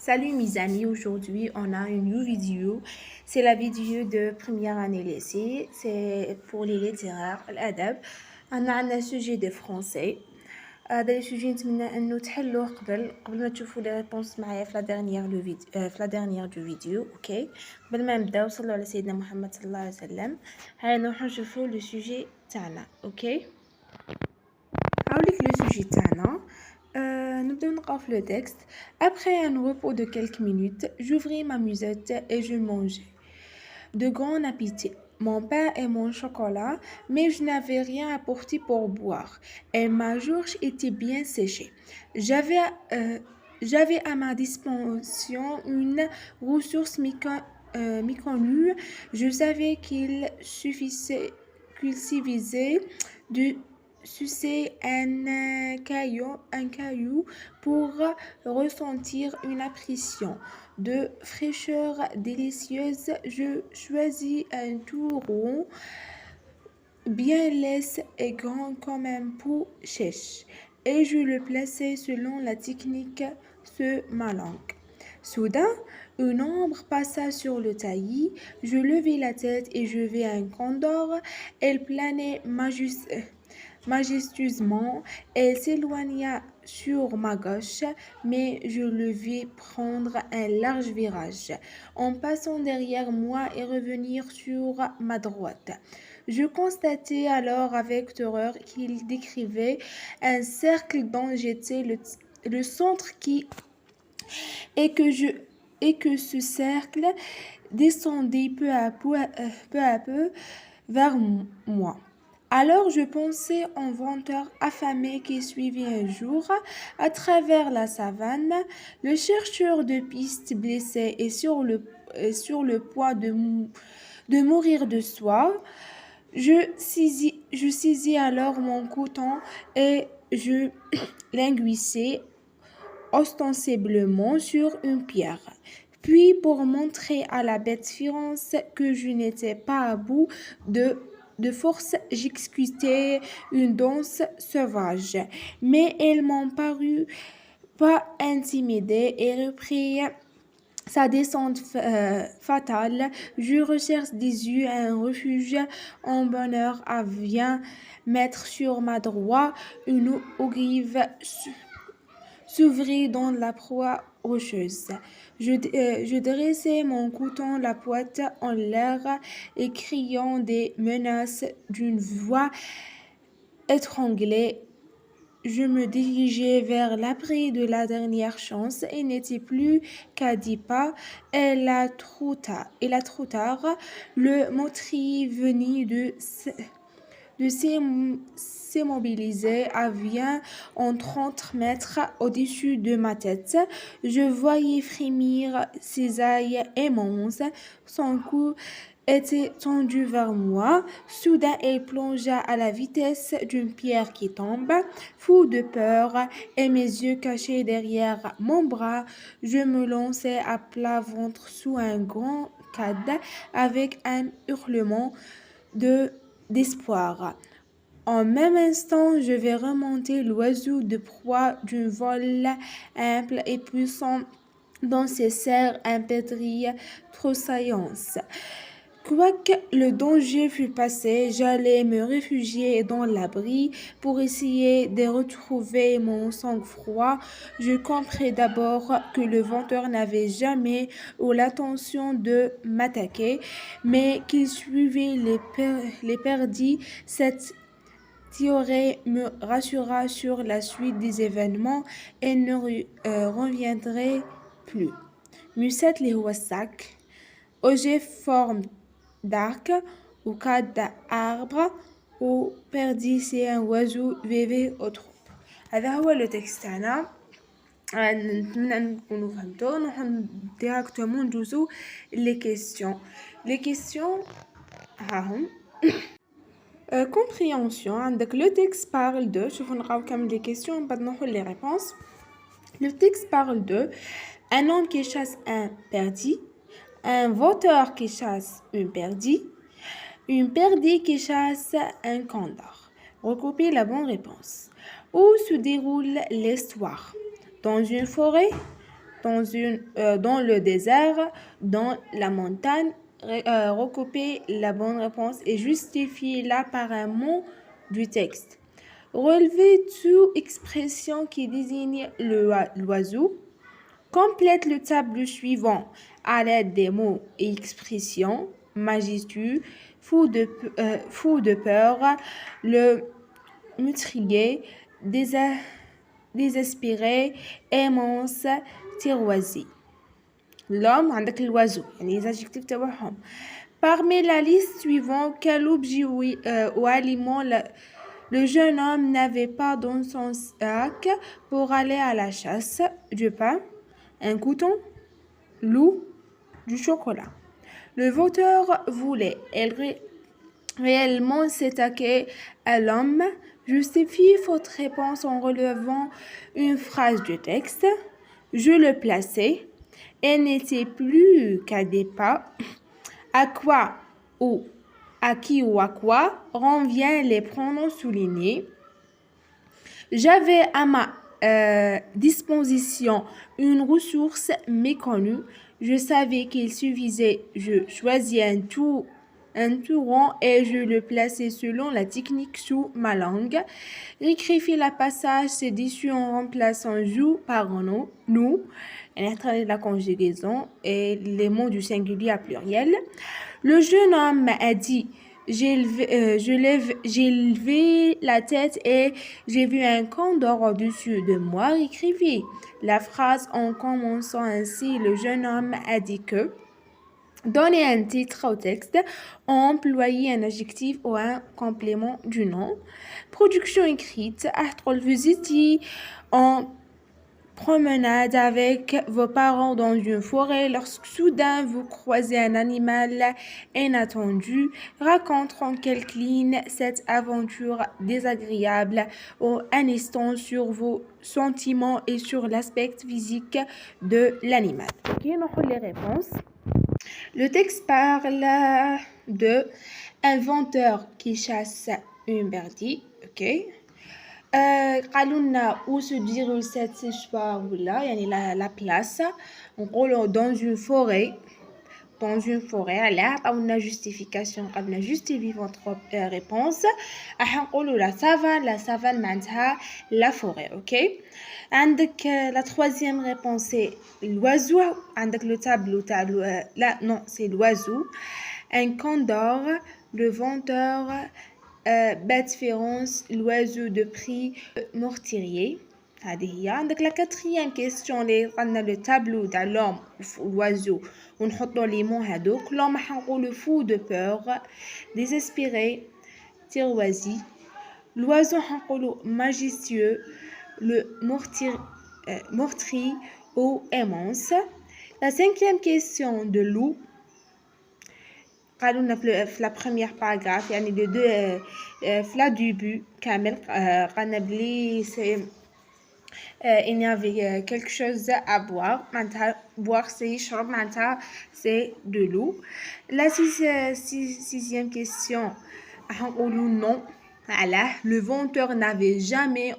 Salut mes amis, aujourd'hui on a une nouvelle vidéo. C'est la vidéo de première année lycée. C'est pour les littéraires, l'adab. On a un sujet de français. هذا السوجي نتمنى انه تحلوه قبل ما تشوفوا لي ريبونس معايا في لا ديرنيير لو فيديو في لا ديرنيير دو فيديو. اوكي، قبل ما نبداو صلوا على سيدنا محمد صلى الله عليه وسلم. هيا نروحو نشوفوا لو سوجي تاعنا. اوكي، هاوليك لو سوجي تاعنا. Nous devons ouvrir le texte. Après un repos de quelques minutes, j'ouvris ma musette et je mangeais. De grand appétit. Mon pain et mon chocolat, mais je n'avais rien apporté pour boire. Et ma gorge était bien séchée. J'avais à ma disposition une ressource méconnue. Je savais qu'il suffisait de sucer un caillou pour ressentir une impression de fraîcheur délicieuse. Je choisis un tout rond, bien lisse et grand comme un pot sèche, et je le plaçais selon la technique de ma langue. Soudain, une ombre passa sur le taillis. Je levai la tête et je vis un condor. Elle planait majestueusement. Elle s'éloigna sur ma gauche, mais je le vis prendre un large virage, en passant derrière moi et revenir sur ma droite. Je constatai alors avec terreur qu'il décrivait un cercle dont j'étais le centre et que ce cercle descendait peu à peu vers moi. Alors je pensais en venteur affamé qui suivit un jour à travers la savane, le chercheur de pistes blessé et sur le point de mourir de soif. Je saisis alors mon couteau et je l'aiguisai ostensiblement sur une pierre. Puis, pour montrer à la bête féroce que je n'étais pas à bout de force, j'exécutai une danse sauvage. Mais elle m'en parut pas intimidée et reprit sa descente fatale. Je recherche des yeux un refuge en bonheur à bien mettre sur ma droite. Une ogive s'ouvrit dans la proie rocheuse. Je dressai mon couteau la pointe en l'air et criant des menaces d'une voix étranglée, je me dirigeai vers l'abri de la dernière chance. Il n'était plus qu'à 10 pas et là trop tard. Le meurtrier venait de s'immobiliser à bien en 30 mètres au-dessus de ma tête. Je voyais frémir ses ailes immenses. Son cou était tendu vers moi. Soudain, il plongea à la vitesse d'une pierre qui tombe. Fou de peur et mes yeux cachés derrière mon bras, je me lançai à plat ventre sous un grand cadre avec un hurlement d'espoir. En même instant, je vais remonter l'oiseau de proie d'un vol ample et puissant dans ses serres impétrées tressaillantes. Quoique le danger fût passé, j'allais me réfugier dans l'abri pour essayer de retrouver mon sang-froid. Je compris d'abord que le venteur n'avait jamais eu l'intention de m'attaquer, mais qu'il suivait les perdits. Cette théorie me rassura sur la suite des événements et ne reviendrai plus. Musette اللي هو الساك ogive forme d'arc ou cadre d'arbre ou perdu c'est un oiseau vivait au troupe. هذا هو لو تكست تاعنا. نتمنى ان تكونوا فهمتوا. نروحو ديراكتومون ندوزو لي كيسيون هاهم. Compréhension. عندك le texte parle de. شوفوا نقراو كامل les questions بعد نروحو les réponses. Le texte parle de un homme qui chasse un perdit, un vautour qui chasse une perdue qui chasse un condor. Recopiez la bonne réponse. Où se déroule l'histoire? Dans une forêt, dans le désert, dans la montagne. Recopiez la bonne réponse et justifiez-la par un mot du texte. Relevez toute expression qui désigne l'oiseau. Complète le tableau suivant à l'aide des mots et expressions majestueux, fou de peur, le meurtrier, désespéré, immense, tiroisi. L'homme, عندك l'oiseau, يعني les adjectifs تبعهم. Parmi la liste suivante, quel objet ou aliment le jeune homme n'avait pas dans son sac pour aller à la chasse? Du pain, un couteau, l'eau, du chocolat. Le voteur voulait réellement s'attaquer à l'homme. Justifiez votre réponse en relevant une phrase du texte. Je le plaçais. Elle n'était plus qu'à des pas. À quoi ou à qui ou à quoi renvient les pronoms soulignés. J'avais à ma disposition une ressource méconnue. Je savais qu'il suffisait. Je choisis un rond et je le plaçais selon la technique sous ma langue. Réécrivez la passage c'est déçu en remplaçant je par nous. La conjugaison et les mots du singulier à pluriel. Le jeune homme a dit j'ai levé la tête et j'ai vu un condor au-dessus de moi. Écrivez la phrase en commençant ainsi. Le jeune homme a dit que. Donnez un titre au texte. Employez un adjectif ou un complément du nom. Production écrite. Vous étiez en promenade avec vos parents dans une forêt lorsque soudain vous croisez un animal inattendu. Raconte en quelques lignes cette aventure désagréable ou un instant sur vos sentiments et sur l'aspect physique de l'animal. Ok, on les réponses. Le texte parle de un venteur qui chasse une birdie. Ok. قالوا لنا où se déroule cette histoire ولا يعني la place نقولوا dans une forêt على عطاونا justification قالنا justifie votre réponse راح نقولوا la savane معناتها la forêt. OK عندك la troisième réponse c'est l'oiseau عندك le tableau تاع là non c'est l'oiseau un condor le venteur bête féroce, l'oiseau de prix, meurtrier. Donc la quatrième question, on a le tableau de l'homme, l'oiseau, on a les mots hadouk. L'homme a le fou de peur, désespéré, tiroisi. L'oiseau a le majestueux, le meurtrier ou immense. La cinquième question de l'eau. قالوا لنا في la première paragraphe يعني les deux في la début كامل قالنا بلي il y avait quelque chose à boire معناتها boire c'est يشرب معناتها c'est de l'eau. La sixième question راح نقولوا non. علاه le venteur n'avait jamais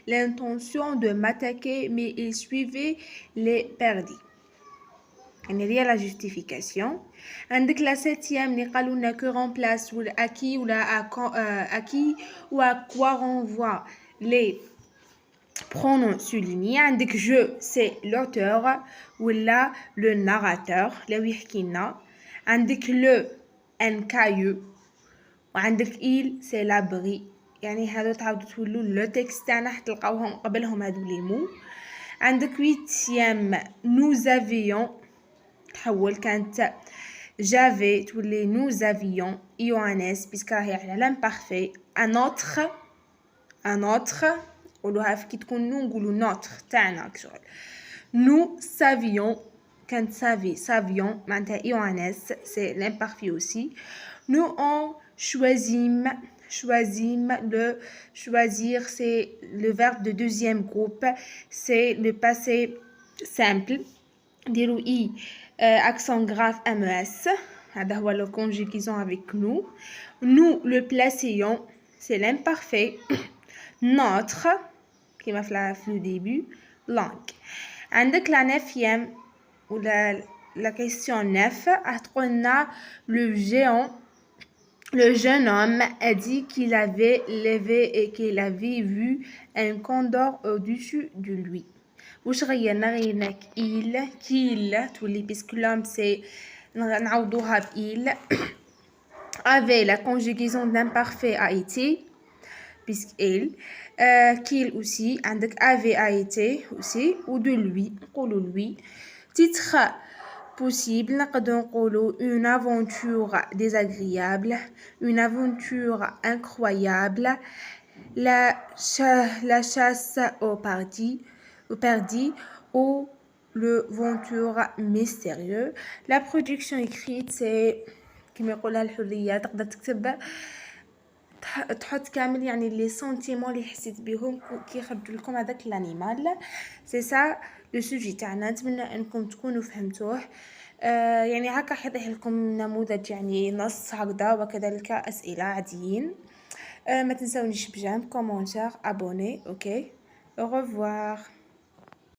l'intention de m'attaquer mais il suivait les perdis. Il y a la justification. عندك la septième اللي قالوا لنا que remplace ou à qui ou à qui ou à quoi renvoie les pronoms soulignés. عندك je c'est l'auteur ou là le narrateur اللي يحكي لنا. عندك le un caillou وعندك il c'est l'abri يعني هذا تعاودوا تولوا le texte تاعنا حتلقاوهم قبلهم هذو لي مو. عندك huitième nous avions تحول كانت j'avais tous les nous avions Ioannes puisque راهي على l'imparfait un autre نقولوها كي تكون nous نقولوا notre تاعنا شغل nous savions كانت savions معناتها Ioannes c'est l'imparfait aussi. Nous on choisîmes le choisir c'est le verbe de deuxième groupe c'est le passé simple ديروا i accent grave mes هذا هو le conjugaison avec nous le placions c'est l'imparfait notre qui m'a fait le début langue عندك la neuvième ou la question 9 هتقولنا le jeune homme a dit qu'il avait levé et qu'il avait vu un condor au-dessus de lui. واش غيرنا qu'il تولي puisque l'homme c'est نعوضوها il avait la conjugaison d'imparfait a été puisque il qu'il aussi عندك avait a été aussi ou de lui نقولوا lui titre possible نقدر نقولوا une aventure désagréable une aventure incroyable la chasse au perdit ou le venture mystérieux. La production écrite c'est كما يقولها الحرية تقدر تكتب تحط كامل يعني لي سونتيمون اللي حسيت بهم كي يخرجوا لكم هذاك الانيمال سي سا لو سوجي تاعنا. نتمنى انكم تكونوا فهمتوه. يعني هكا حيطيح لكم نموذج يعني نص هكذا وكذلك اسئله عاديين. ما تنسونيش بجيم كومونتير ابوني اوكي. au revoir.